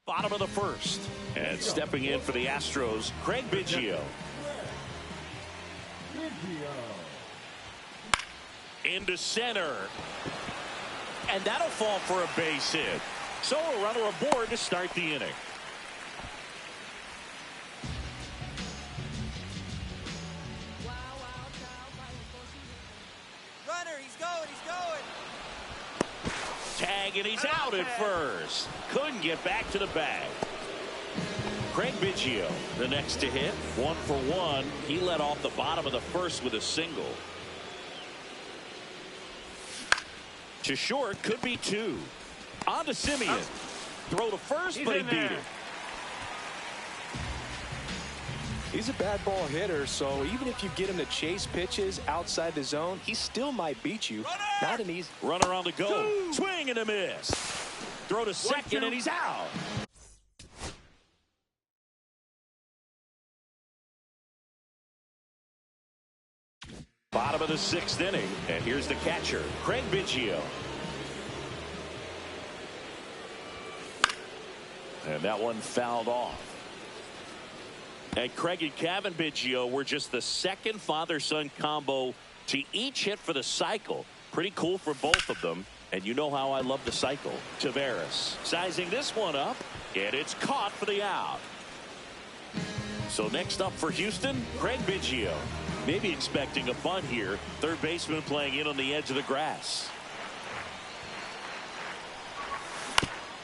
Bottom of the first. And stepping in for the Astros, Craig Biggio. Into center. And that'll fall for a base hit. So a runner aboard to start the inning. Runner, he's going. Tag, and he's out at first. Couldn't get back to the bag. Craig Biggio, the next to hit. 1 for 1. He led off the bottom of the first with a single. To short, could be 2. On to Simeon. Throw to first, but he beat it. He's a bad ball hitter, so even if you get him to chase pitches outside the zone, he still might beat you. Not an easy runner on the go. Swing and a miss. Throw to second, and he's out. Bottom of the 6th inning, and here's the catcher, Craig Biggio. And that one fouled off. And Craig and Cavan Biggio were just the second father-son combo to each hit for the cycle. Pretty cool for both of them. And you know how I love the cycle. Taveras sizing this one up, and it's caught for the out. So next up for Houston, Craig Biggio. Maybe expecting a bunt here. Third baseman playing in on the edge of the grass.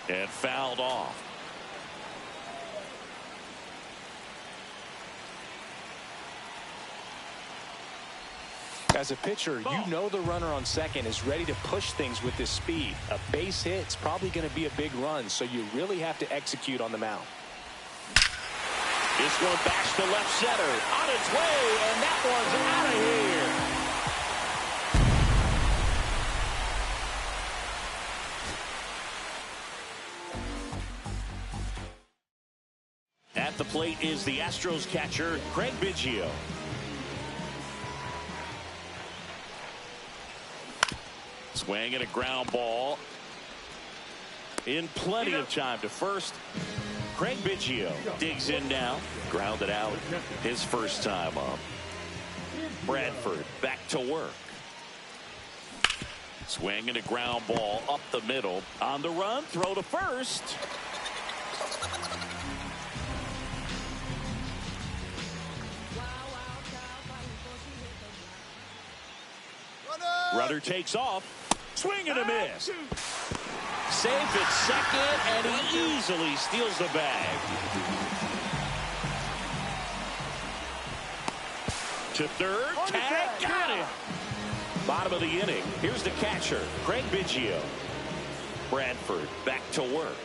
And fouled off. As a pitcher, you know the runner on second is ready to push things with this speed. A base hit's probably going to be a big run, so you really have to execute on the mound. This one backs to left center. On its way, and that one's out of here. At the plate is the Astros catcher, Craig Biggio. Swing and a ground ball. In plenty of time to first. Craig Biggio digs in now. Grounded out his first time up. Bradford back to work. Swing and a ground ball up the middle. On the run, throw to first. Runner takes off. Swing and a miss. Safe at second, and he easily steals the bag. To third, tag, got it. Bottom of the inning. Here's the catcher, Craig Biggio. Bradford back to work.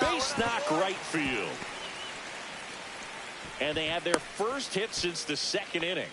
Base knock right field. And they have their first hit since the 2nd inning.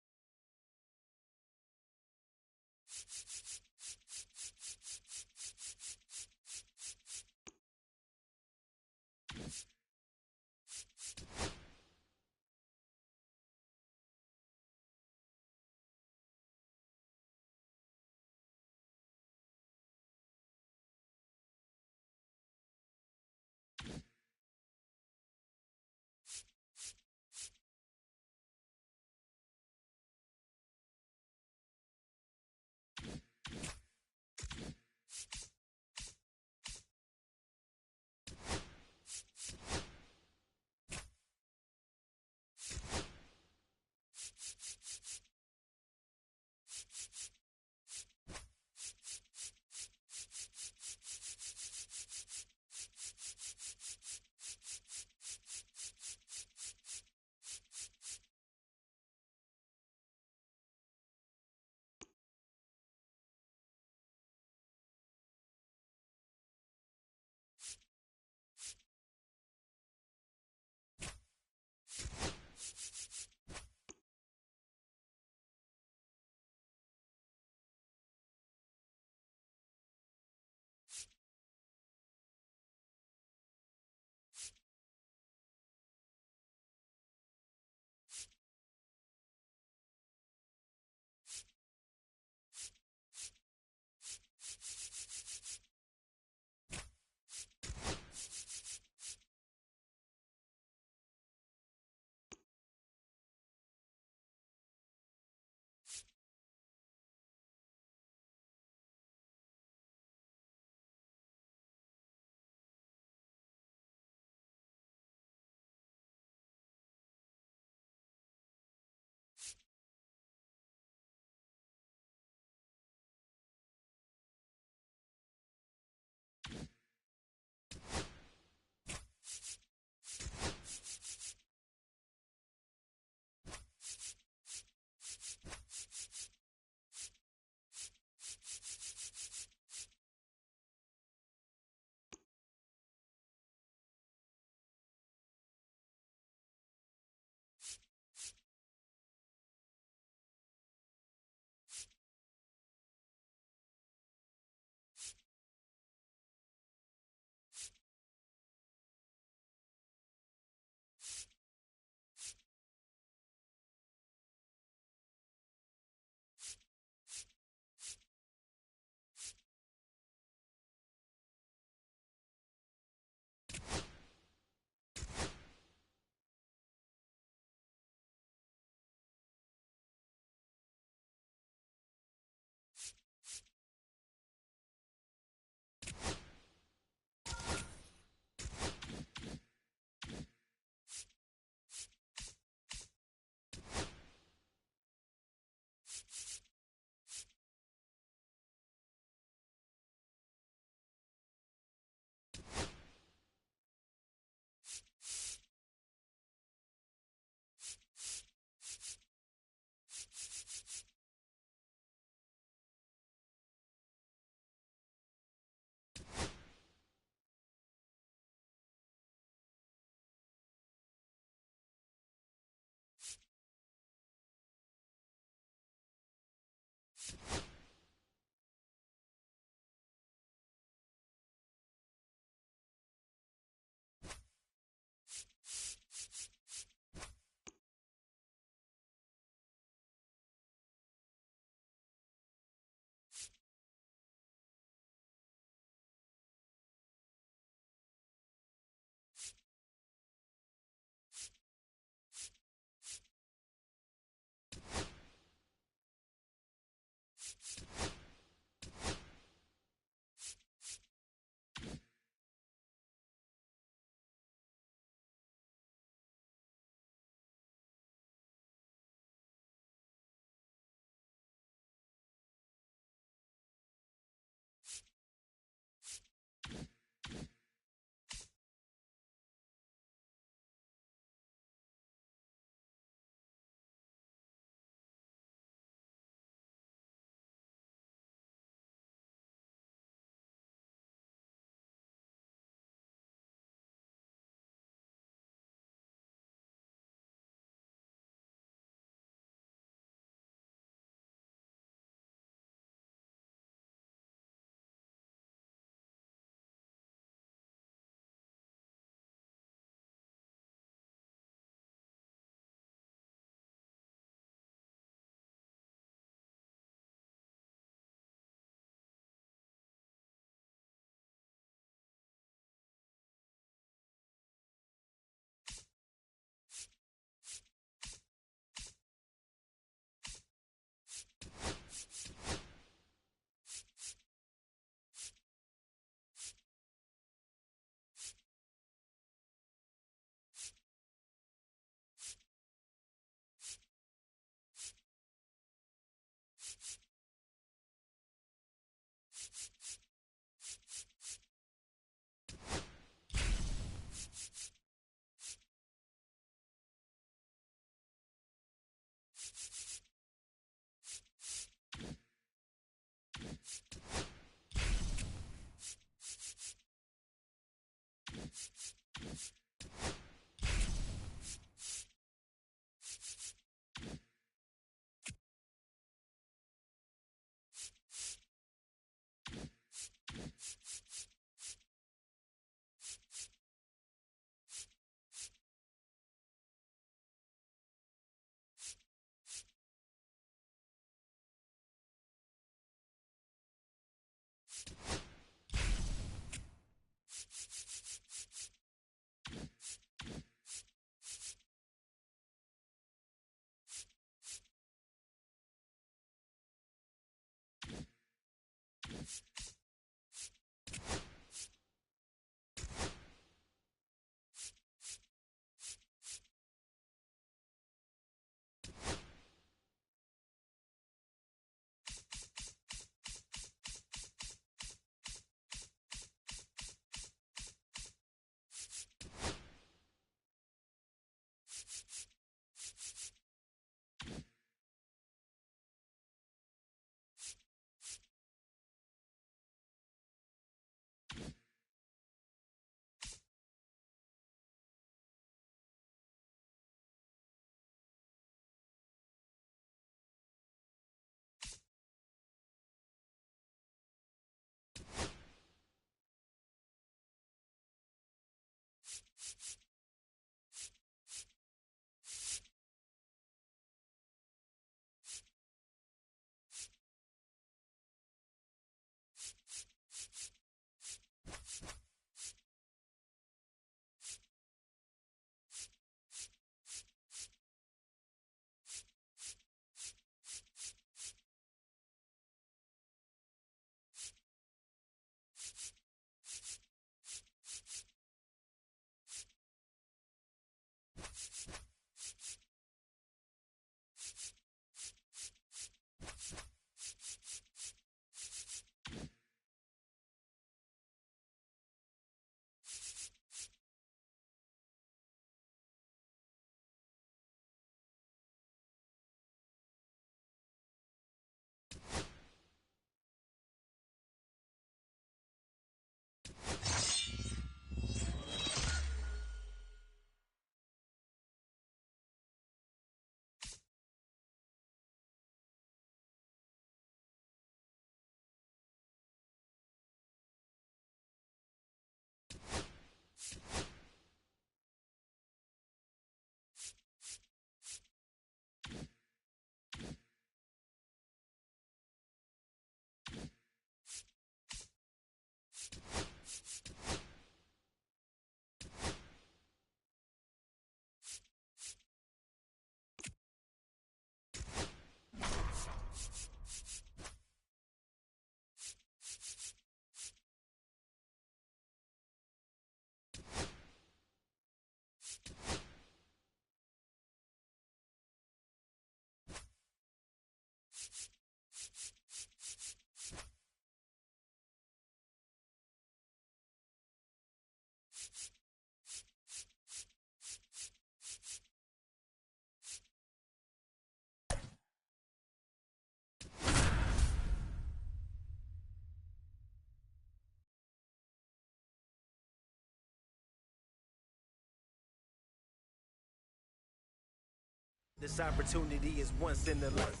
This opportunity is once in a life.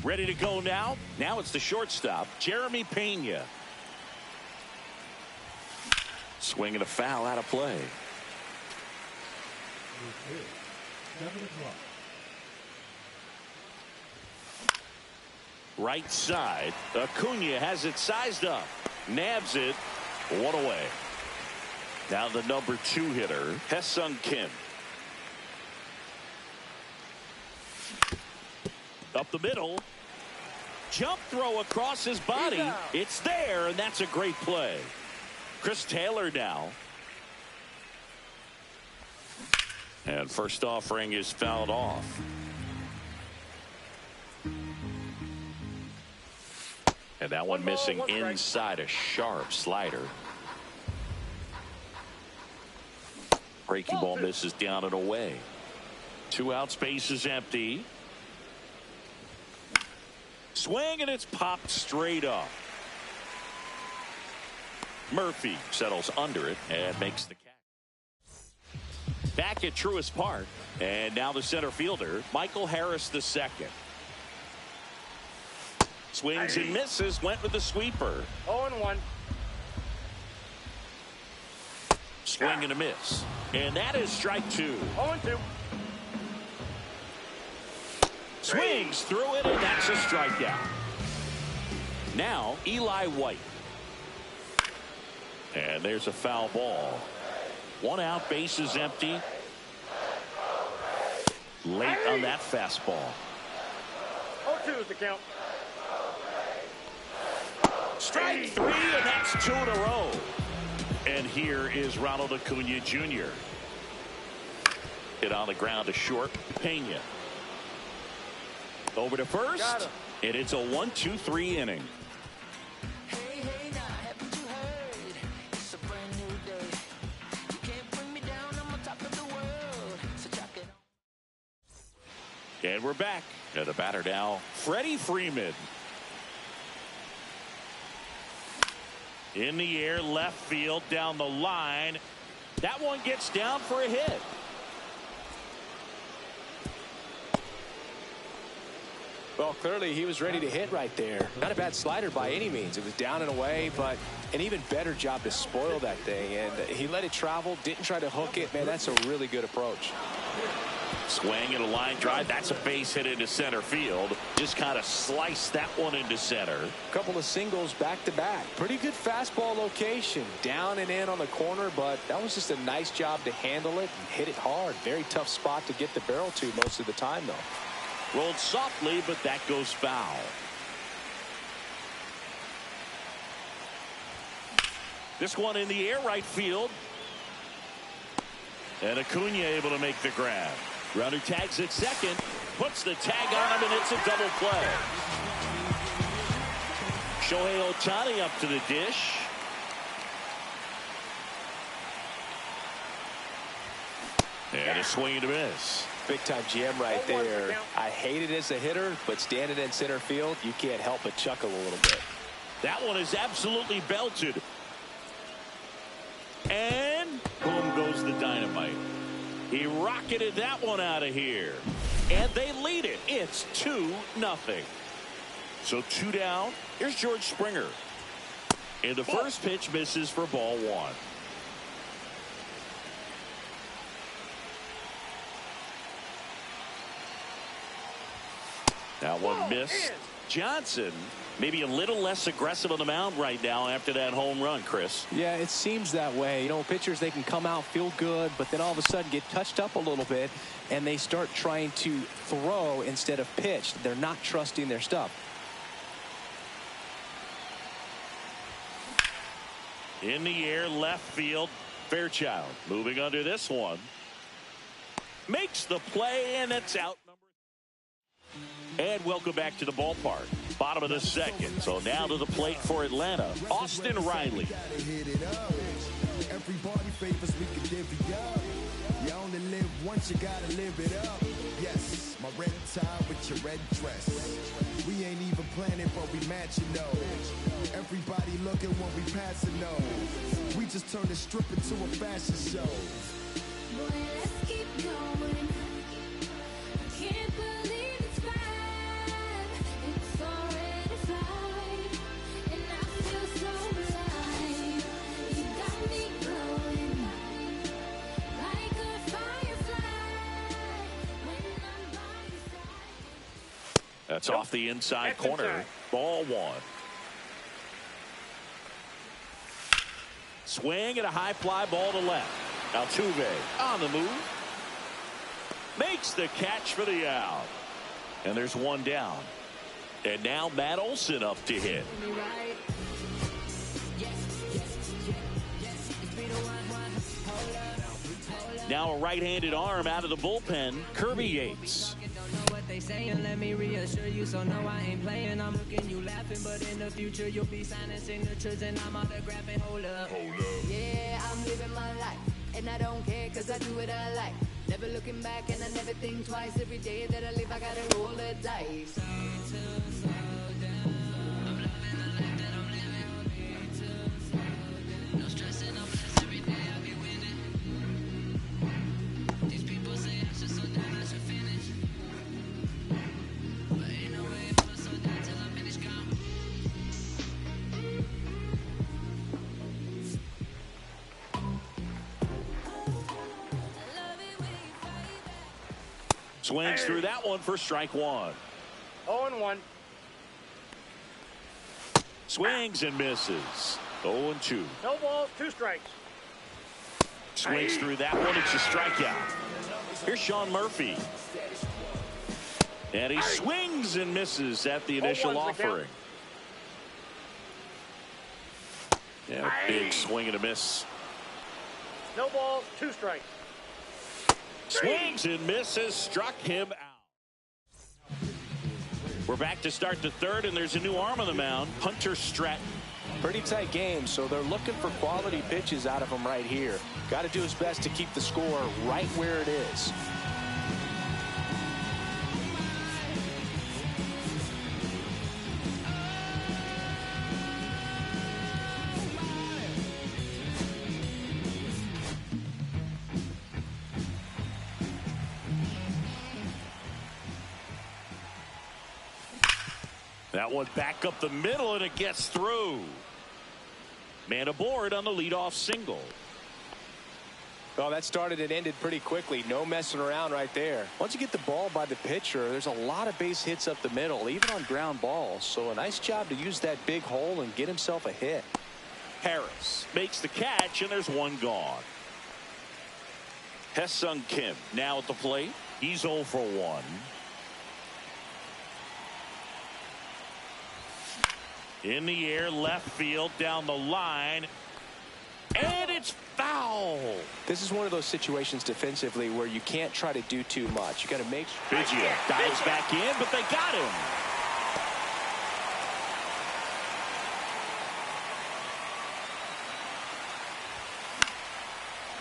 Ready to go now? Now it's the shortstop, Jeremy Pena. Swinging a foul out of play. Right side, Acuna has it sized up. Nabs it, one away. Now the number 2 hitter, Ha-Seong Kim. Up the middle. Jump throw across his body. It's there, and that's a great play. Chris Taylor now. And first offering is fouled off. And that one missing inside, a sharp slider. Breaking ball misses down and away. 2 outs, base is empty. Swing, and it's popped straight up. Murphy settles under it and makes the catch. Back at Truist Park, and now the center fielder, Michael Harris II. Swings and misses, went with the sweeper. 0-1. Swing and a miss. And that is strike 2. 0-2. Swings through it, and that's a strikeout. Now, Eli White. And there's a foul ball. 1 out, base is empty. Late on that fastball. 0-2 is the count. Strike 3, and that's 2 in a row. And here is Ronald Acuna Jr. Hit on the ground to short. Pena. Over to first, and it's a 1-2-3 inning. Hey, hey, now, haven't you heard? It's a brand new day. You can't bring me down, I'm on top of the world. So chuck it on. And we're back. And the batter now, Freddie Freeman. In the air, left field, down the line. That one gets down for a hit. Well, clearly he was ready to hit right there. Not a bad slider by any means. It was down and away, but an even better job to spoil that thing. And he let it travel, didn't try to hook it. Man, that's a really good approach. Swing and a line drive. That's a base hit into center field. Just kind of sliced that one into center. A couple of singles back to back. Pretty good fastball location. Down and in on the corner, but that was just a nice job to handle it and hit it hard. Very tough spot to get the barrel to most of the time, though. Rolled softly, but that goes foul. This one in the air, right field. And Acuna able to make the grab. Runner tags at second, puts the tag on him, and it's a double play. Shohei Ohtani up to the dish. And a swing and a miss. Big time GM right there. I hate it as a hitter, but standing in center field, you can't help but chuckle a little bit. That one is absolutely belted. And boom goes the dynamite. He rocketed that one out of here. And they lead it. It's 2-0. So 2 down. Here's George Springer. And the first pitch misses for ball 1. That one missed. Johnson maybe a little less aggressive on the mound right now after that home run, Chris. Yeah, it seems that way. You know, pitchers, they can come out, feel good, but then all of a sudden get touched up a little bit, and they start trying to throw instead of pitch. They're not trusting their stuff. In the air, left field, Fairchild moving under this one. Makes the play, and it's out. And welcome back to the ballpark. Bottom of the second. So now to the plate for Atlanta, Austin Riley. Everybody favors we can divvy up. You only live once, you gotta live it up. Yes, my red tie with your red dress. We ain't even planning, but we matching though. Everybody looking when we passing though. We just turned the strip into a fashion show. Boy, let's keep going. I can't believe it's 5. It's already 5, and I feel so alive. You got me glowing like a firefly when I'm by your side. That's off the inside That's corner. inside. Ball 1. Swing and a high fly ball to left. Altuve on the move. Makes the catch for the out. And there's one down. And now Matt Olson up to hit. Now a right-handed arm out of the bullpen, Kirby Yates. They saying, let me reassure you, so no, I ain't playing. I'm looking, you laughing, but in the future you'll be signing signatures and I'm autographing. Hold up. Yeah, I'm living my life, and I don't care, cause I do what I like. Never looking back, and I never think twice. Every day that I live, I gotta roll the dice. Swings through that one for strike 1. 0-1. Swings and misses. 0-2. No balls, 2 strikes. Swings through that one. It's a strikeout. Here's Sean Murphy. And he swings and misses at the initial 0-1's the count. offering. Yeah, big swing and a miss. No balls, 2 strikes. Swings and misses, struck him out. We're back to start the third, and there's a new arm on the mound, Hunter Stratton. Pretty tight game, so they're looking for quality pitches out of him right here. Got to do his best to keep the score right where it is. That one back up the middle, and it gets through. Man aboard on the leadoff single. Well, that started and ended pretty quickly. No messing around right there. Once you get the ball by the pitcher, there's a lot of base hits up the middle, even on ground balls. So a nice job to use that big hole and get himself a hit. Harris makes the catch, and there's one gone. Hesung Kim now at the plate. He's 0 for 1. In the air, left field, down the line, and it's foul. This is one of those situations defensively where you can't try to do too much. You got to make sure. Biggio dives back in, but they got him.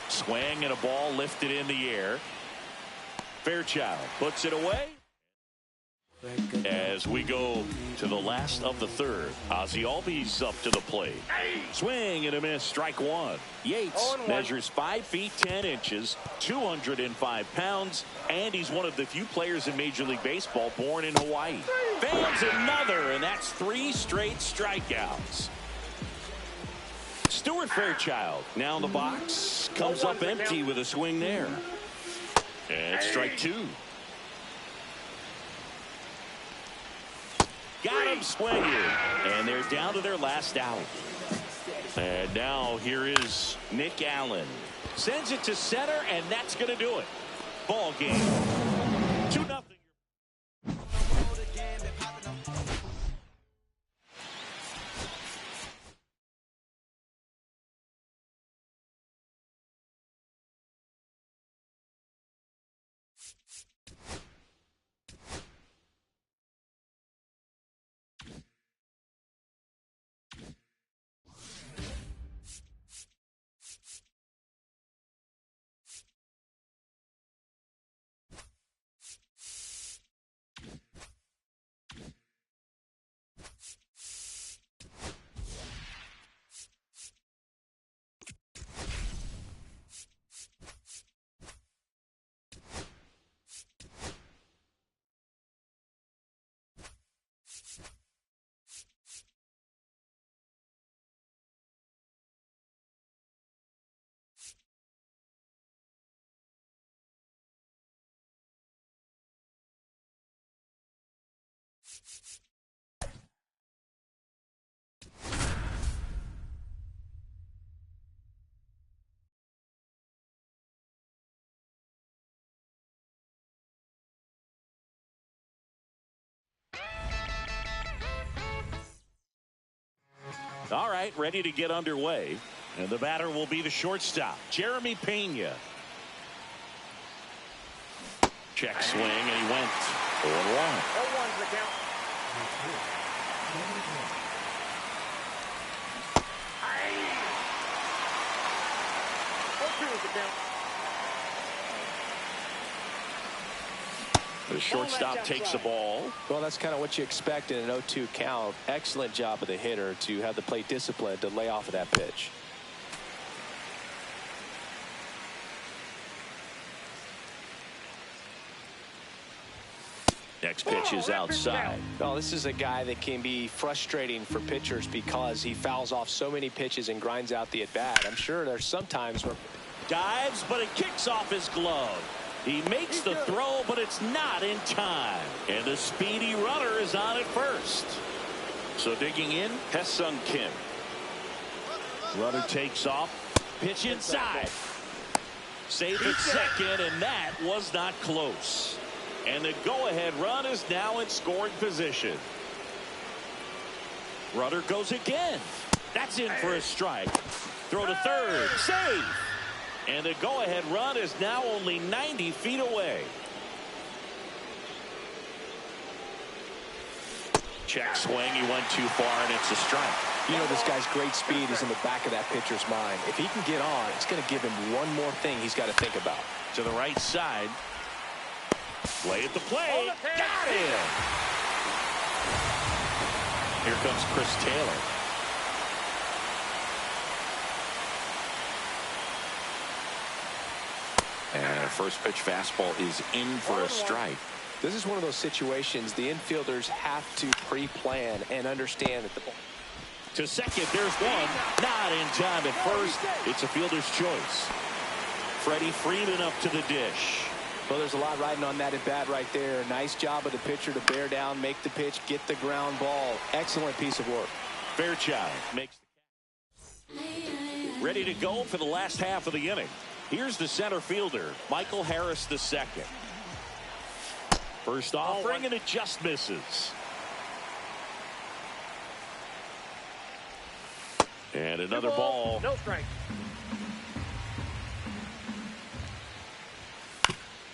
Swing and a ball lifted in the air. Fairchild puts it away. As we go to the last of the third, Ozzie Albies up to the plate. Swing and a miss, strike 1. Yates 0-1. measures 5 feet 10 inches, 205 pounds, and he's one of the few players in Major League Baseball born in Hawaii. Fans another, and that's 3 straight strikeouts. Stuart Fairchild now in the box, comes up empty with a swing there. And strike 2. Got him swinging, and they're down to their last out. And now here is Nick Allen. Sends it to center, and that's going to do it. Ball game. 2-0. All right, ready to get underway. And the batter will be the shortstop, Jeremy Pena. Check swing, and he went 0-1. 0-1's the count. Two is the count. The shortstop takes the ball. Well, that's kind of what you expect in an 0-2 count. Excellent job of the hitter to have the plate discipline to lay off of that pitch. Next pitch is outside. Well, this is a guy that can be frustrating for pitchers because he fouls off so many pitches and grinds out the at-bat. I'm sure there's some times where Dives, but it kicks off his glove. He makes the throw, but it's not in time. And the speedy runner is on at first. So digging in, Hae-Sung Kim. Runner takes off. Pitch inside. Safe at second, and that was not close. And the go-ahead run is now in scoring position. Runner goes again. That's in for a strike. Throw to third. Save. And the go-ahead run is now only 90 feet away. Check swing. He went too far, and it's a strike. You know, this guy's great speed is in the back of that pitcher's mind. If he can get on, it's going to give him one more thing he's got to think about. To the right side. Play at the plate. Got him. Here comes Chris Taylor. And a first pitch fastball is in for a strike. This is one of those situations the infielders have to pre-plan and understand that the ball. To second, there's one. Not in time at first. It's a fielder's choice. Freddie Freeman up to the dish. Well, there's a lot riding on that at bat right there. Nice job of the pitcher to bear down, make the pitch, get the ground ball. Excellent piece of work. Fairchild makes the catch. Ready to go for the last half of the inning. Here's the center fielder, Michael Harris II. First offering, and it just misses. And another ball. No strike.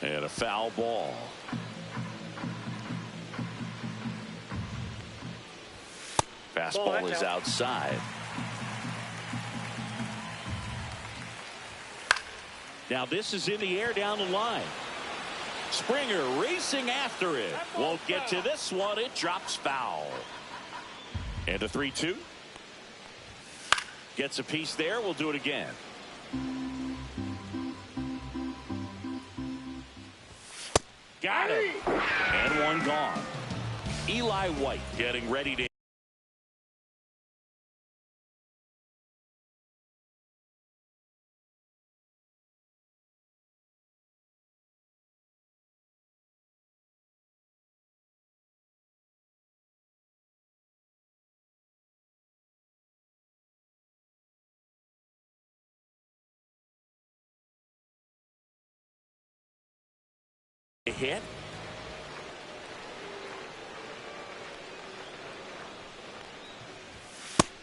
And a foul ball. Fastball is outside. Now this is in the air down the line. Springer racing after it. Won't get to this one. It drops foul. And a 3-2. Gets a piece there. We'll do it again. Got it. And one gone. Eli White getting ready to. Hit.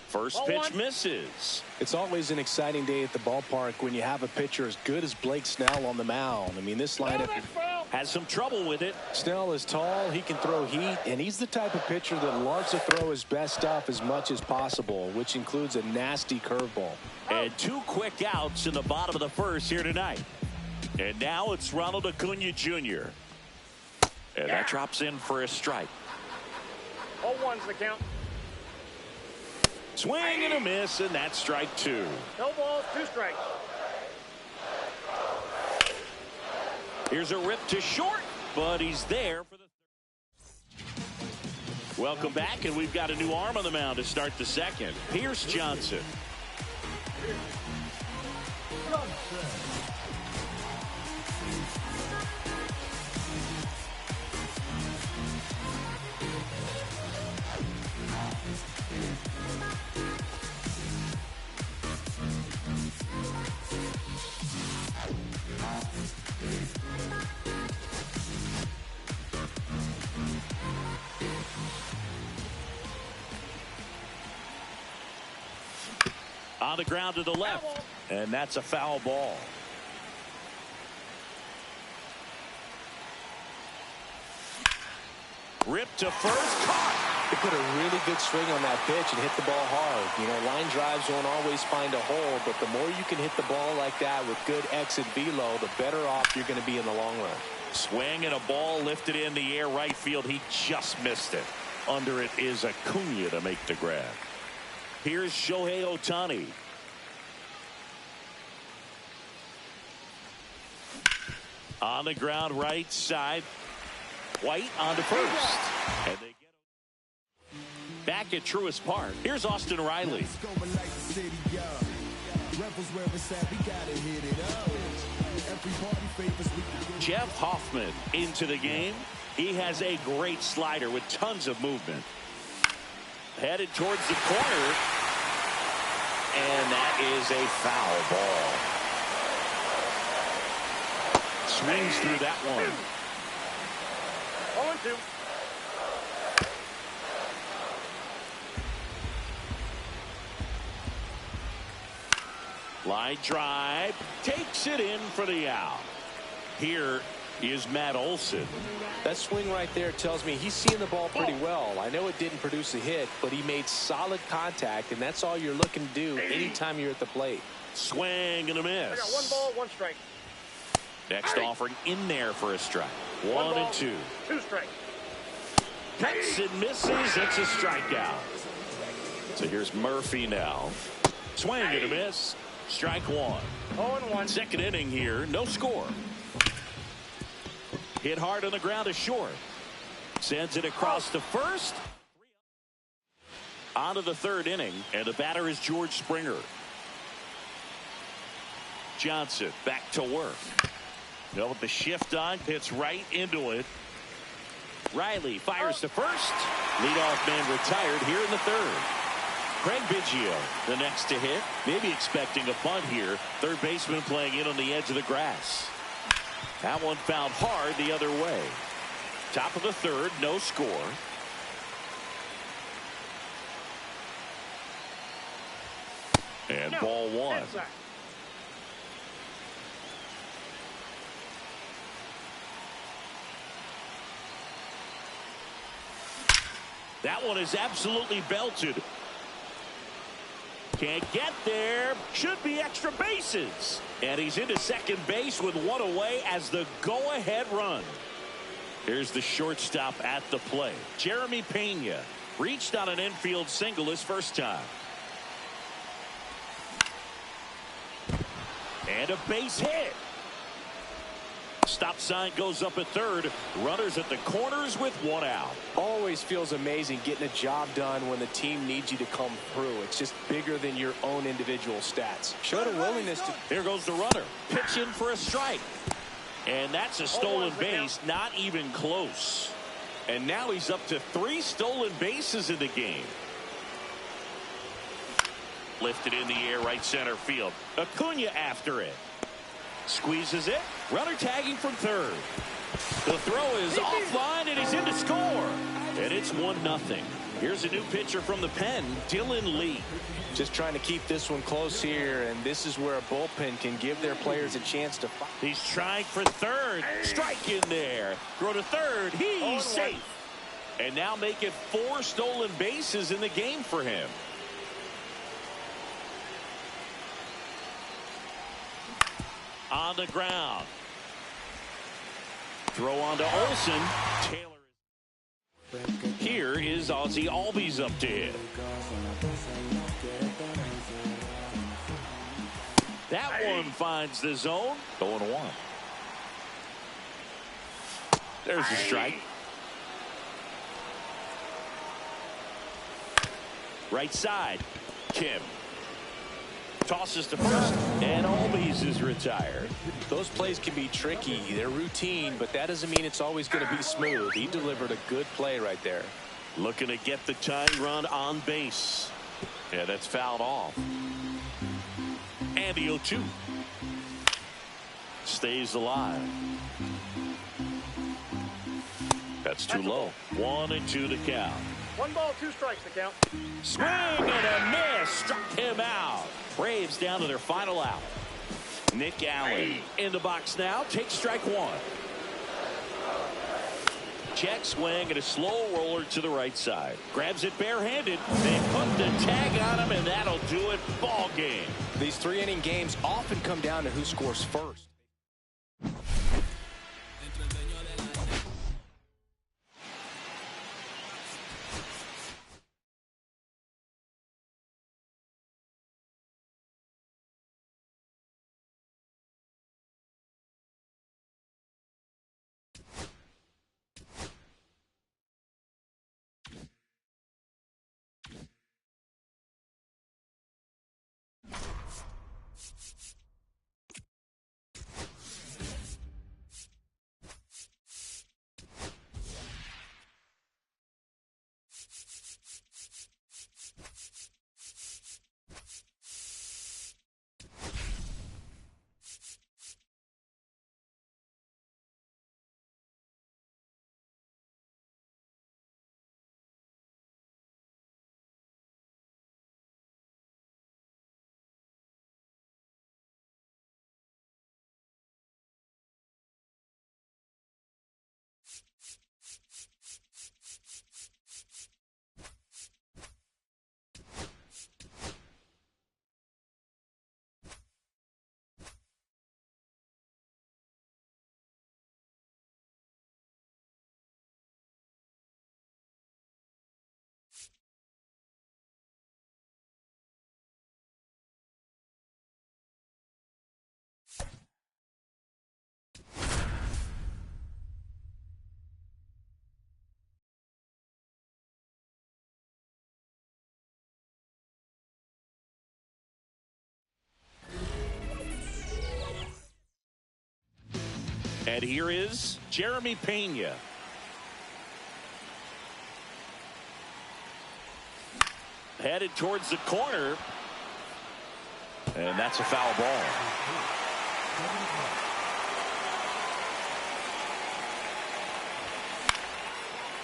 First pitch misses. It's always an exciting day at the ballpark when you have a pitcher as good as Blake Snell on the mound. I mean, this lineup has some trouble with it. Snell is tall, he can throw heat, and he's the type of pitcher that loves to throw his best stuff as much as possible, which includes a nasty curveball. And two quick outs in the bottom of the first here tonight. And now it's Ronald Acuna Jr. And that drops in for a strike. 0-1's the count. Swing and a miss, and that's strike two. No balls, 2 strikes. Here's a rip to short, but he's there for the third. Welcome back, and we've got a new arm on the mound to start the second. Pierce Johnson. On the ground to the left. And that's a foul ball. Ripped to first. Caught. They put a really good swing on that pitch and hit the ball hard. You know, line drives won't always find a hole, but the more you can hit the ball like that with good exit velo, the better off you're going to be in the long run. Swing and a ball lifted in the air right field. He just missed it. Under it is Acuna to make the grab. Here's Shohei Ohtani. On the ground right side. White on to first. And they get back at Truist Park. Here's Austin Riley. Jeff Hoffman into the game. He has a great slider with tons of movement. Headed towards the corner. And that is a foul ball. Swings through that one. 0-2. Line drive. Takes it in for the out. Here is Matt Olson. That swing right there tells me he's seeing the ball pretty well. I know it didn't produce a hit, but he made solid contact, and that's all you're looking to do anytime you're at the plate. Swing and a miss. I got 1 ball, 1 strike. Next offering in there for a strike. 1 and 2. 2 strikes. Cuts and misses. It's a strikeout. So here's Murphy now. Swing and a miss. Strike 1. 0-1. Second inning here. No score. Hit hard on the ground to short. Sends it across to first. On to the third inning. And the batter is George Springer. Johnson back to work. Now with the shift on. Hits right into it. Riley fires to first. Leadoff man retired here in the third. Craig Biggio the next to hit. Maybe expecting a bunt here. Third baseman playing in on the edge of the grass. That one fouled hard the other way. Top of the third, no score. And ball 1. That one is absolutely belted. Can't get there. Should be extra bases. And he's into second base with 1 away as the go-ahead run. Here's the shortstop at the plate. Jeremy Pena reached on an infield single his first time. And a base hit. Stop sign goes up at third. Runners at the corners with 1 out. Always feels amazing getting a job done when the team needs you to come through. It's just bigger than your own individual stats. Showed a willingness to. Here goes the runner. Pitch in for a strike. And that's a stolen base. Not even close. And now he's up to 3 stolen bases in the game. Lifted in the air right center field. Acuna after it. Squeezes it. Runner tagging from third. The throw is offline and he's in to score. And it's 1-0. Here's a new pitcher from the pen, Dylan Lee. Just trying to keep this one close here, and this is where a bullpen can give their players a chance to fight. He's trying for third. Strike in there. Throw to third. He's safe. And now make it 4 stolen bases in the game for him. On the ground. Throw on to Olson. Taylor. Here is Ozzie Albies up to hit. That one finds the zone. 0-1. There's a strike. Right side. Kim. Tosses to first, and Albies is retired. Those plays can be tricky. They're routine, but that doesn't mean it's always going to be smooth. He delivered a good play right there. Looking to get the tying run on base. Yeah, that's fouled off. And the 0-2. Stays alive. That's too low. 1-2 to count. 1 ball, 2 strikes to count. Swing and a miss. Struck him out. Braves down to their final out. Nick Allen in the box now. Takes strike one. Check swing and a slow roller to the right side. Grabs it barehanded. They put the tag on him, and that'll do it. Ball game. These 3-inning games often come down to who scores first. And here is Jeremy Pena. Headed towards the corner. And that's a foul ball.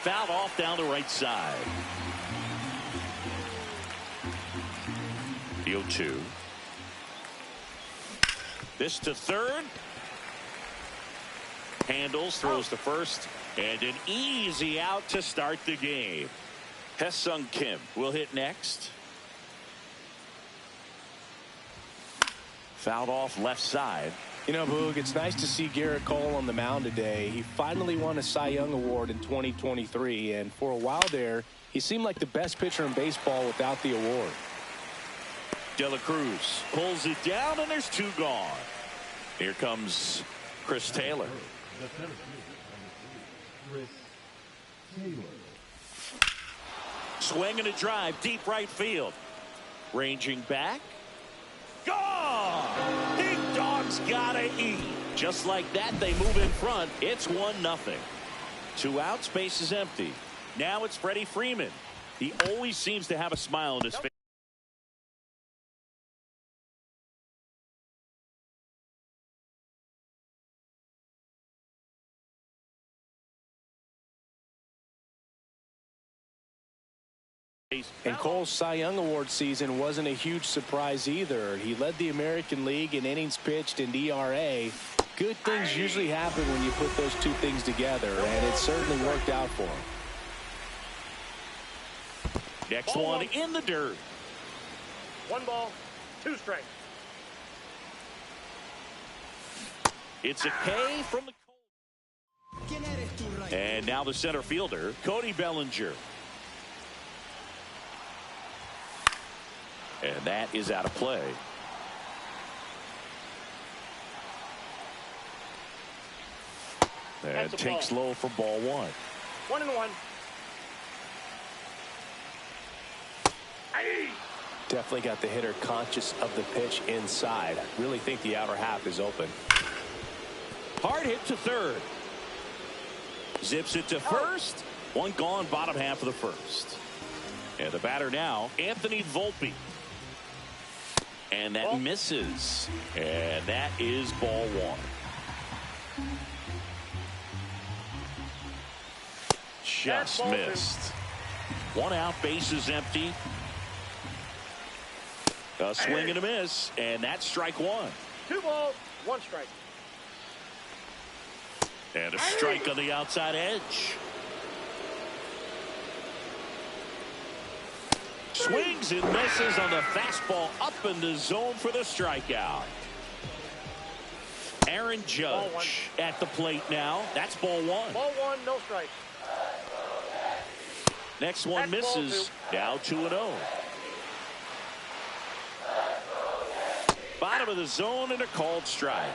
Fouled off down the right side. The 0-2. This to third. Handles, throws to first, and an easy out to start the game. Hesung Kim will hit next. Fouled off left side. You know, Boog, it's nice to see Garrett Cole on the mound today. He finally won a Cy Young Award in 2023, and for a while there, he seemed like the best pitcher in baseball without the award. De La Cruz pulls it down, and there's two gone. Here comes Chris Taylor. Swing and a drive, deep right field. Ranging back. Gone! Big Dog's gotta eat. Just like that, they move in front. It's 1-0. 2 outs, base is empty. Now it's Freddie Freeman. He always seems to have a smile on his face. And Cole's Cy Young Award season wasn't a huge surprise either. He led the American League in innings pitched and ERA. Good things usually happen when you put those two things together, and it certainly worked out for him. Next one in the dirt. 1 ball, 2 strikes. It's a K from the Colts. And now the center fielder, Cody Bellinger. And that is out of play. And takes low for ball 1. 1-1. Definitely got the hitter conscious of the pitch inside. Really think the outer half is open. Hard hit to third. Zips it to first. One gone, bottom half of the first. And the batter now, Anthony Volpe. And that misses. And that is ball 1. Just missed. 1 out, bases empty. A swing and a miss, and that's strike one. 2 balls, 1 strike. And a strike on the outside edge. Swings and misses on the fastball up in the zone for the strikeout. Aaron Judge at the plate now. That's ball 1. Ball 1, no strikes. Next one That's misses. Now 2-0. Bottom of the zone and a called strike.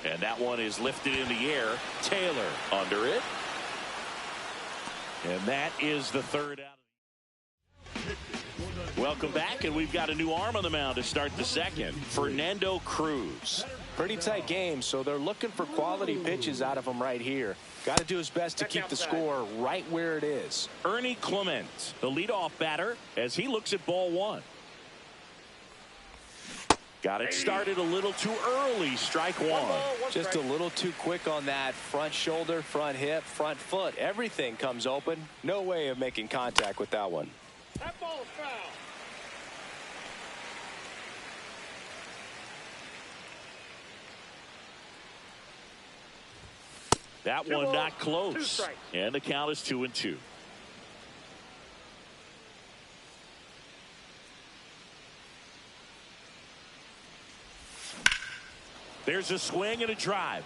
And that one is lifted in the air. Taylor under it. And that is the third out. Welcome back, and we've got a new arm on the mound to start the second. Fernando Cruz. Pretty tight game, so they're looking for quality pitches out of him right here. Got to do his best to keep the score right where it is. Ernie Clement, the leadoff batter, as he looks at ball 1. Got it started a little too early. Strike 1. Just a little too quick on that front shoulder, front hip, front foot. Everything comes open. No way of making contact with that one. That ball is foul. That one not close. And the count is 2-2. There's a swing and a drive.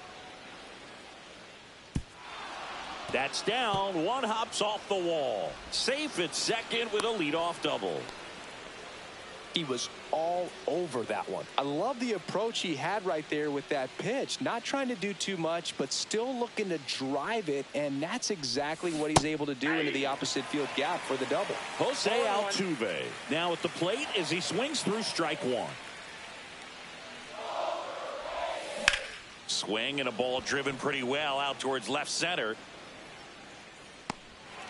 That's down. One hops off the wall. Safe at second with a leadoff double. He was all over that one. I love the approach he had right there with that pitch. Not trying to do too much, but still looking to drive it, and that's exactly what he's able to do into the opposite field gap for the double. Jose Altuve now at the plate as he swings through strike 1. Swing and a ball driven pretty well out towards left center.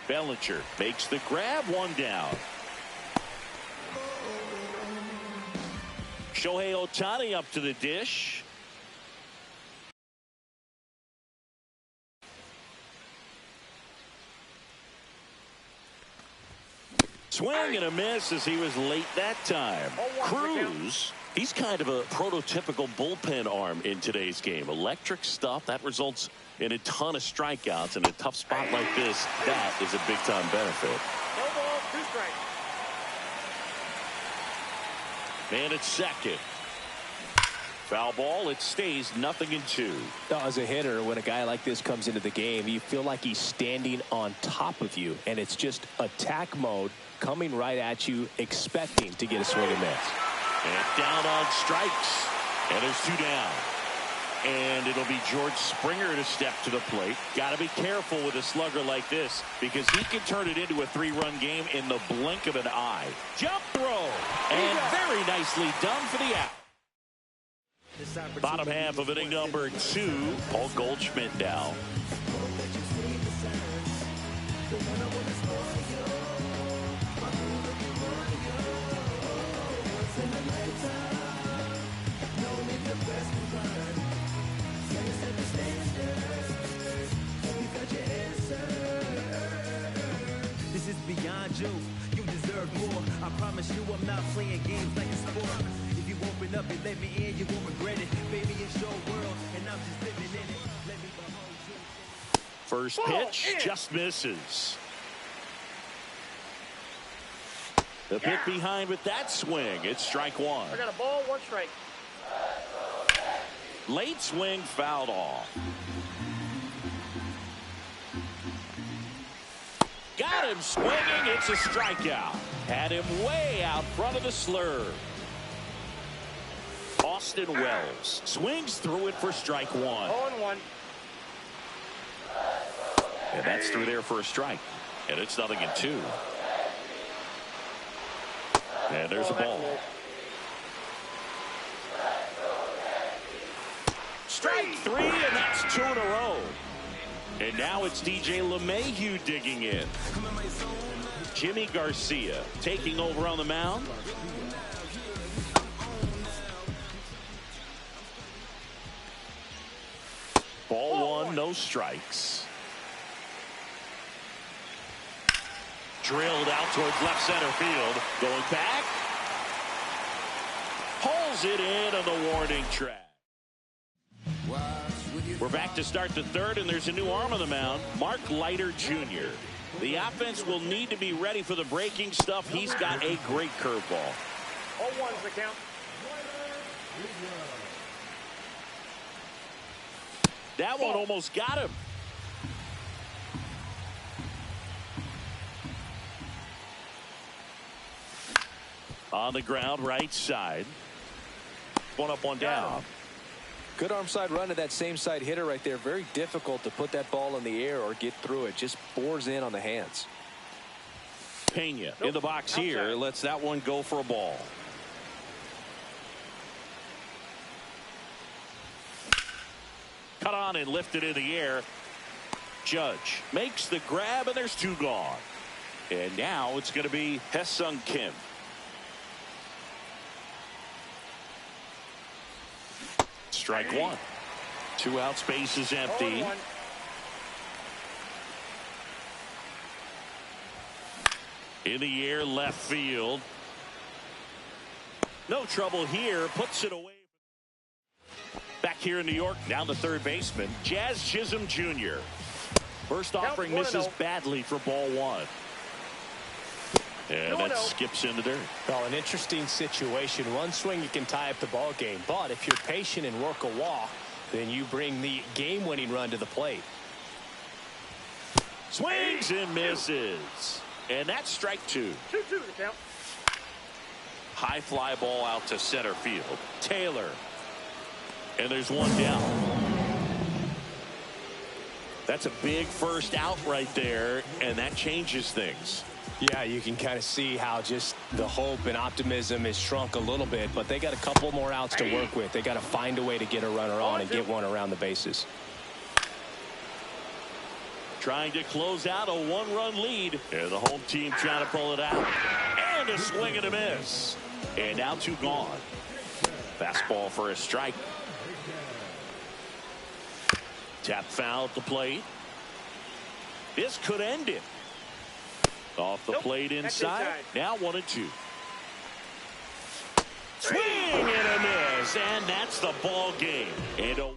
Bellinger makes the grab, 1 down. Shohei Ohtani up to the dish. Swing and a miss as he was late that time. Cruz, he's kind of a prototypical bullpen arm in today's game. Electric stuff that results in a ton of strikeouts. In a tough spot like this, that is a big-time benefit. No ball, 2 strikes. And it's second. Foul ball. It stays 0-2. As a hitter, when a guy like this comes into the game, you feel like he's standing on top of you, and it's just attack mode coming right at you, expecting to get a swing and miss. And down on strikes. And there's 2 down. And it'll be George Springer to step to the plate. Got to be careful with a slugger like this because he can turn it into a 3-run game in the blink of an eye. Jump throw. And very nicely done for the out. Bottom half of inning number 2. Paul Goldschmidt now. This is beyond you. You deserve more. I promise you I'm not playing games like a sport. If you open up and let me in, you won't regret it. Baby, it's your world, and I'm just living in it. Let me behold you. First pitch just misses. The pick behind with that swing. It's strike 1. I got a ball, 1 strike. Late swing fouled off. Got him swinging. It's a strikeout. Had him way out front of the slurve. Austin Wells swings through it for strike 1. 0-1. And that's through there for a strike. And it's 0-2. And there's a ball. Strike 3, and that's 2 in a row. And now it's DJ LeMahieu digging in. Jimmy Garcia taking over on the mound. Ball 1, no strikes. drilled out towards left center field. Going back. Pulls it in on the warning track. We're back to start the third, and there's a new arm on the mound, Mark Leiter Jr. The offense will need to be ready for the breaking stuff. He's got a great curveball. 0-1's the count. That one almost got him. On the ground, right side. One up, one down. Good arm side run to that same side hitter right there. Very difficult to put that ball in the air or get through it. Just bores in on the hands. Pena in the box here. Lets that one go for a ball. Cut on and lifted in the air. Judge makes the grab, and there's two gone. And now it's going to be Hae-Sung Kim. Strike one. 2 out, space is empty. 0-1. In the air, left field. No trouble here. Puts it away. Back here in New York, down the third baseman, Jazz Chisholm Jr. First offering misses badly for ball one. And that skips into dirt. Well, an interesting situation. One swing, you can tie up the ball game. But if you're patient and work a walk, then you bring the game-winning run to the plate. Swings and misses. And that's strike two. 2-2 the count. High fly ball out to center field. Taylor. And there's one down. That's a big first out right there, and that changes things. Yeah, you can kind of see how just the hope and optimism is shrunk a little bit, but they got a couple more outs to work with. They got to find a way to get a runner on and get one around the bases. Trying to close out a 1-run lead. And the home team trying to pull it out. And a swing and a miss. And now two gone. Fastball for a strike. Tap foul at the plate. This could end it. Off the plate inside. Now 1-2. Swing and a miss. And that's the ball game. And a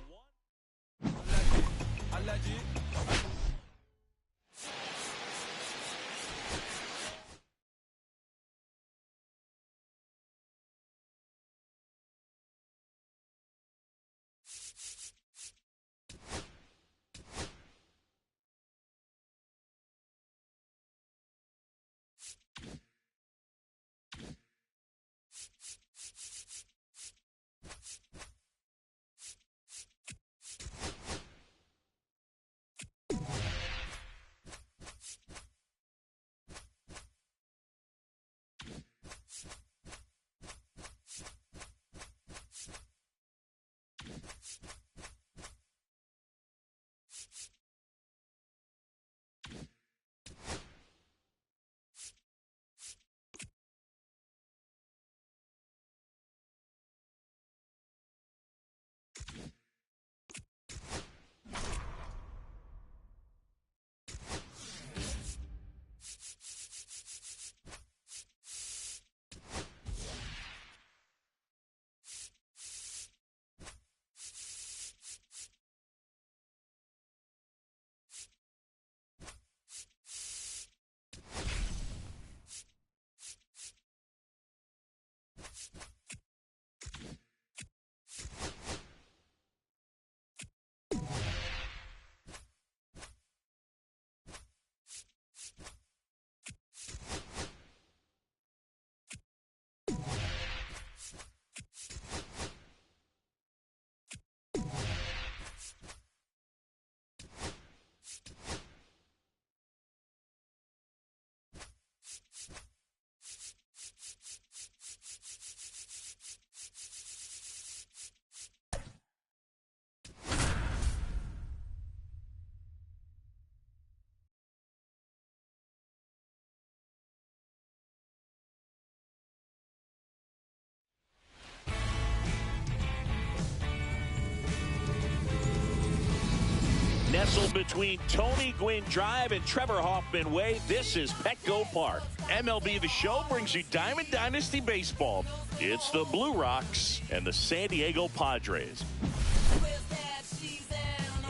Nestled between Tony Gwynn Drive and Trevor Hoffman Way, this is Petco Park. MLB The Show brings you Diamond Dynasty Baseball. It's the Blue Rocks and the San Diego Padres.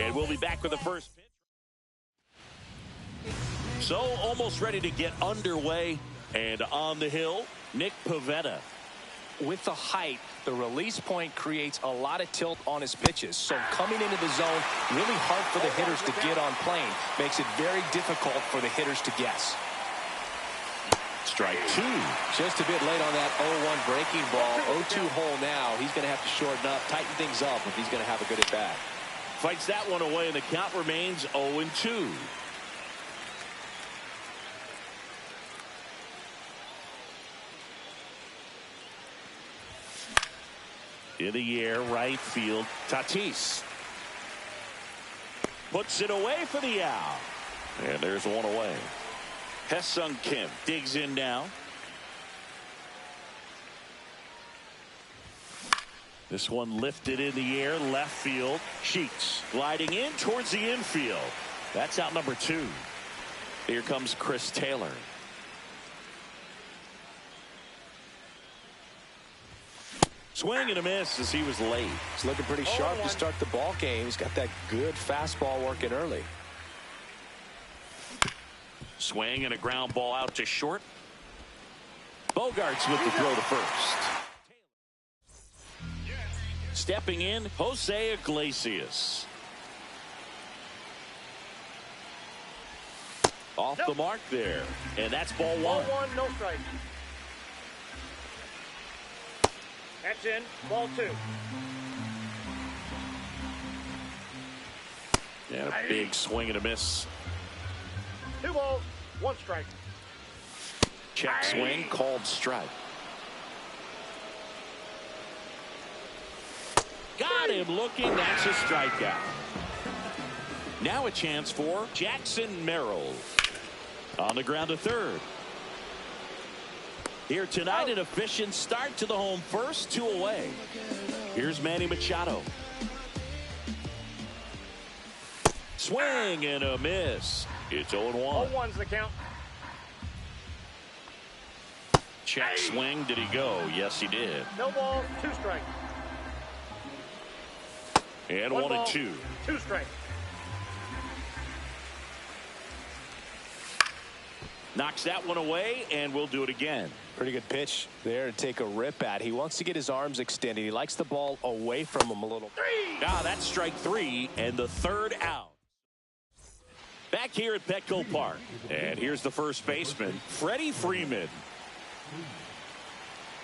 And we'll be back with the first pitch. So almost ready to get underway. And on the hill, Nick Pivetta. With the height, the release point creates a lot of tilt on his pitches. So coming into the zone, really hard for the hitters to get on plane. Makes it very difficult for the hitters to guess. Strike two. Just a bit late on that 0-1 breaking ball. 0-2 hole now. He's going to have to shorten up, tighten things up if he's going to have a good at-bat. Fights that one away, and the count remains 0-2. In the air, right field, Tatis. Puts it away for the out. And there's one away. Ha-Seong Kim digs in now. This one lifted in the air, left field. Sheets gliding in towards the infield. That's out number 2. Here comes Chris Taylor. Swing and a miss as he was late. He's looking pretty sharp to start the ball game. He's got that good fastball working early. Swing and a ground ball out to short. Bogarts with the throw to first. Stepping in, Jose Iglesias. Off the mark there. And that's ball 1. Ball 1, no strike. That's in. Ball 2. And a big swing and a miss. 2 balls, 1 strike. Check swing, called strike. Got him looking. That's a strikeout. Now a chance for Jackson Merrill. On the ground to third. Here tonight, an efficient start to the home first, 2 away. Here's Manny Machado. Swing and a miss. It's 0-1. 0-1's the count. Check swing. Did he go? Yes, he did. No balls, 2 strikes. And 1 1 ball, and 2. 2 strikes. Knocks that one away, and we'll do it again. Pretty good pitch there to take a rip at. He wants to get his arms extended. He likes the ball away from him a little. That's strike 3 and the third out. Back here at Petco Park. And here's the first baseman, Freddie Freeman.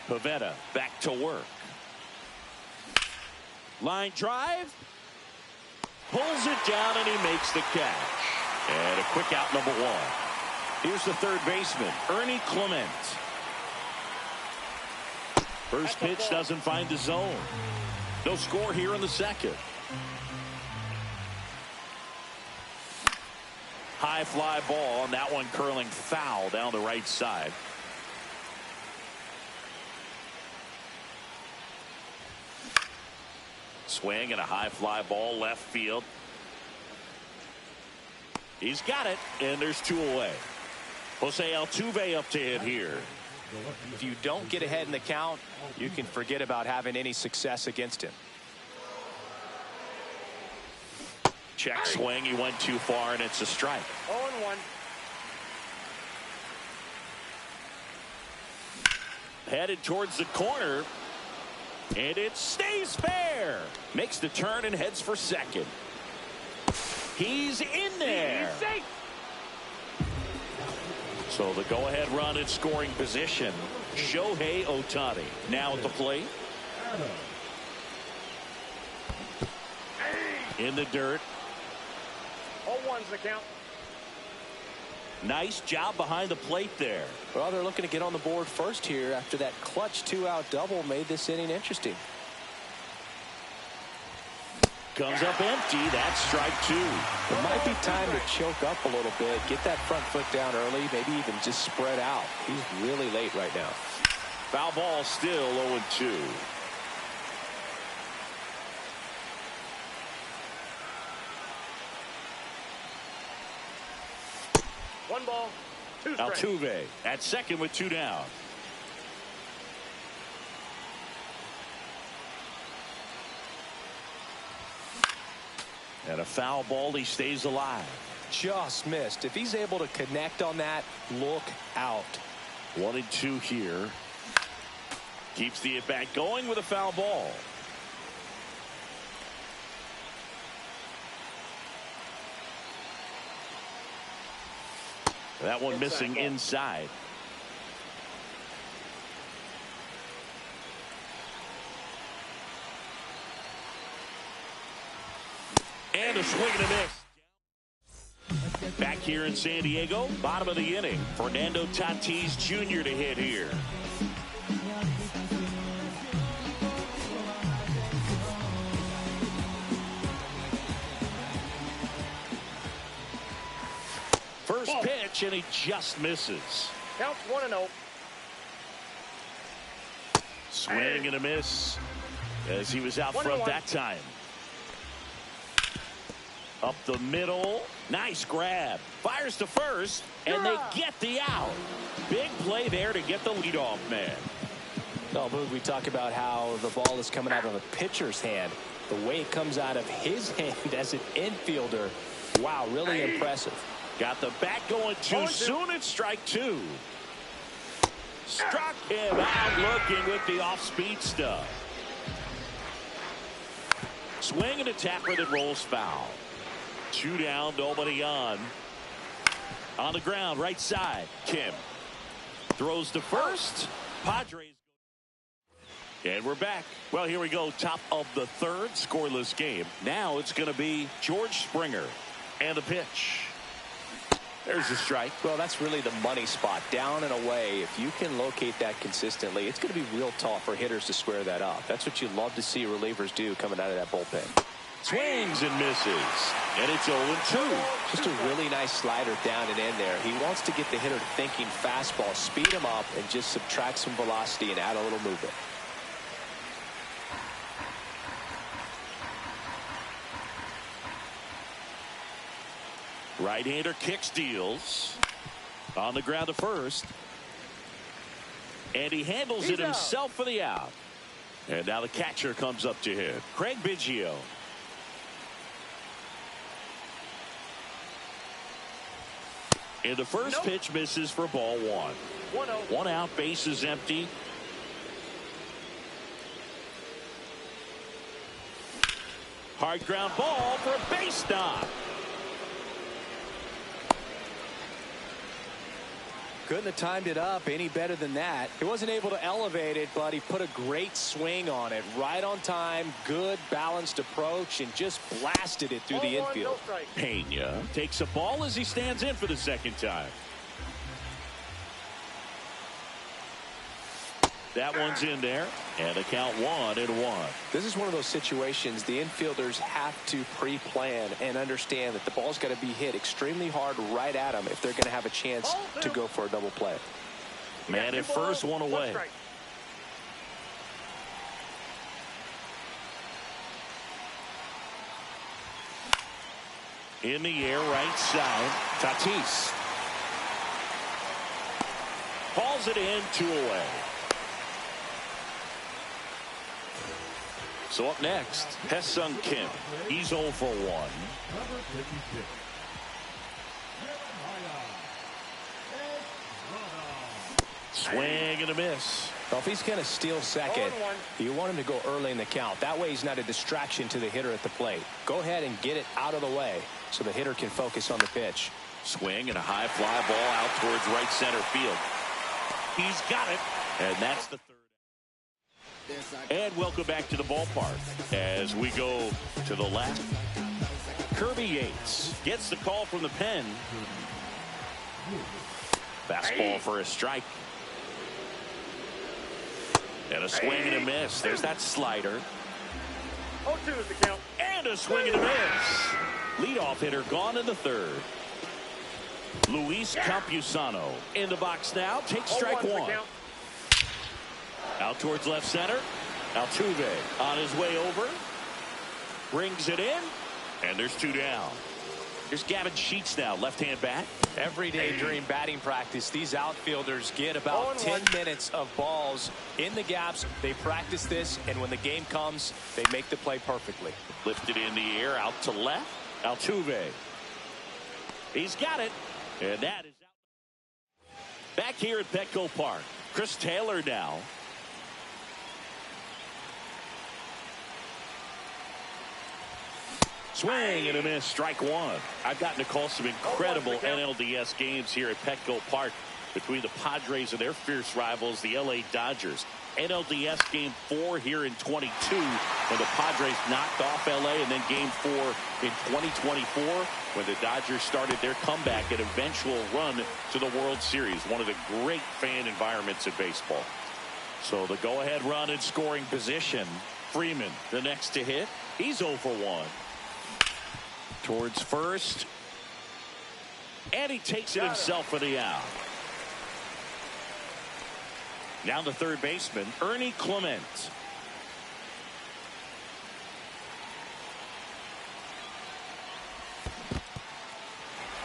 Pivetta back to work. Line drive. Pulls it down, and he makes the catch. And a quick out, number 1. Here's the third baseman, Ernie Clement. First pitch doesn't find the zone. No score here in the second. High fly ball, and that one curling foul down the right side. Swing and a high fly ball left field. He's got it, and there's 2 away. Jose Altuve up to hit here. If you don't get ahead in the count, you can forget about having any success against him. Check swing. He went too far, and it's a strike. 0-1. Headed towards the corner, and it stays fair. Makes the turn and heads for second. He's in there. He's safe. So the go-ahead run in scoring position. Shohei Ohtani now at the plate. In the dirt. 0-1's the count. Nice job behind the plate there. Well, they're looking to get on the board first here after that clutch 2-out double made this inning interesting. Comes up empty. That's strike 2. It might be time to choke up a little bit, get that front foot down early, maybe even just spread out. He's really late right now. Foul ball, still 0-2. ball, 2 strikes. Altuve at second with 2 down. And a foul ball. He stays alive. Just missed. If he's able to connect on that, look out. 1-2 here. Keeps the at-bat going with a foul ball. That one missing inside. And a swing and a miss. Back here in San Diego, bottom of the inning. Fernando Tatis Jr. to hit here. First pitch, and he just misses. Counts 1-0. Swing and a miss as he was out front that time. Up the middle. Nice grab. Fires to first, and they get the out. Big play there to get the leadoff man. Oh, Boog, we talk about how the ball is coming out of a pitcher's hand. The way it comes out of his hand as an infielder. Wow, really impressive. Got the bat going too soon. It's strike 2. Struck him out looking with the off-speed stuff. Swing and a tapper that rolls foul. 2 down, nobody on. On the ground, right side. Kim throws to first. Padres. And we're back. Well, here we go. Top of the third, scoreless game. Now it's going to be George Springer. And the pitch. There's the strike. Well, that's really the money spot. Down and away. If you can locate that consistently, it's going to be real tough for hitters to square that up. That's what you love to see relievers do coming out of that bullpen. Swings and misses. And it's 0-2. Just a really nice slider down and in there. He wants to get the hitter thinking fastball, speed him up, and just subtract some velocity and add a little movement. Right-hander kicks, deals. On the ground to first. And he handles it himself for the out. And now the catcher comes up to hit. Craig Biggio. And the first pitch misses for ball 1. 1-0. 1 out, base is empty. Hard ground ball for a base knock. Couldn't have timed it up any better than that. He wasn't able to elevate it, but he put a great swing on it. Right on time, good balanced approach, and just blasted it through the infield. Pena takes a ball as he stands in for the second time. That one's in there, and a count 1-1. This is one of those situations the infielders have to pre-plan and understand that the ball's got to be hit extremely hard right at them if they're going to have a chance to go for a double play. Man at first, 1 away. In the air, right side. Tatis hauls it in, 2 away. So up next, Ha-Seong Kim. He's 0 for 1. Swing and a miss. Well, if he's going to steal second, you want him to go early in the count. That way he's not a distraction to the hitter at the plate. Go ahead and get it out of the way so the hitter can focus on the pitch. Swing and a high fly ball out towards right center field. He's got it, and that's the third. And welcome back to the ballpark as we go to the left. Kirby Yates gets the call from the pen. Fastball for a strike. And a swing and a miss. There's that slider. 0-2 is the count. And a swing and a miss. Leadoff hitter gone in the third. Luis Campusano in the box now. Takes strike 1. Out towards left center. Altuve on his way over. Brings it in. And there's 2 down. Here's Gavin Sheets now, left-hand bat. Every day during batting practice, these outfielders get about 10 minutes of balls in the gaps. They practice this, and when the game comes, they make the play perfectly. Lifted in the air, out to left. Altuve. He's got it, and that is out. Back here at Petco Park, Chris Taylor now. Swing and a miss, strike one. I've gotten to call some incredible NLDS games here at Petco Park between the Padres and their fierce rivals, the LA Dodgers. NLDS Game 4 here in 22 when the Padres knocked off LA, and then Game 4 in 2024 when the Dodgers started their comeback and eventual run to the World Series. One of the great fan environments in baseball. So the go-ahead run in scoring position. Freeman, the next to hit. He's 0 for 1. Towards first. And he takes it himself for the out. Now the third baseman, Ernie Clement.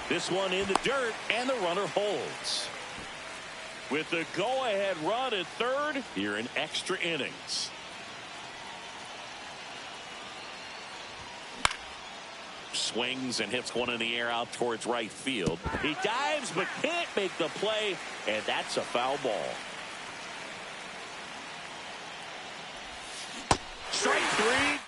This one in the dirt, and the runner holds. With the go-ahead run at third here in extra innings. Swings and hits one in the air out towards right field. He dives but can't make the play, and that's a foul ball. Strike three.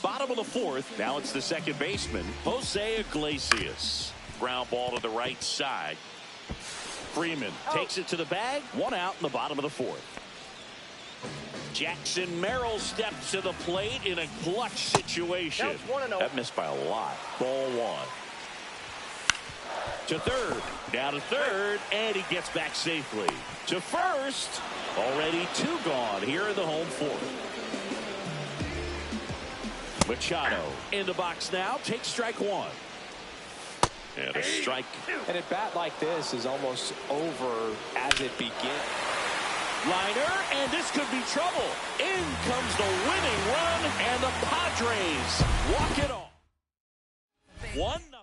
Bottom of the fourth. Now it's the second baseman, Jose Iglesias. Ground ball to the right side. Freeman takes it to the bag. One out in the bottom of the fourth. Jackson Merrill steps to the plate in a clutch situation. That missed by a lot. Ball one. To third. Down to third. And he gets back safely. To first. Already two gone here in the home fourth. Machado in the box now. Takes strike one. And a strike. And a bat like this is almost over as it begins. Liner, and this could be trouble. In comes the winning run, and the Padres walk it off. 1-0.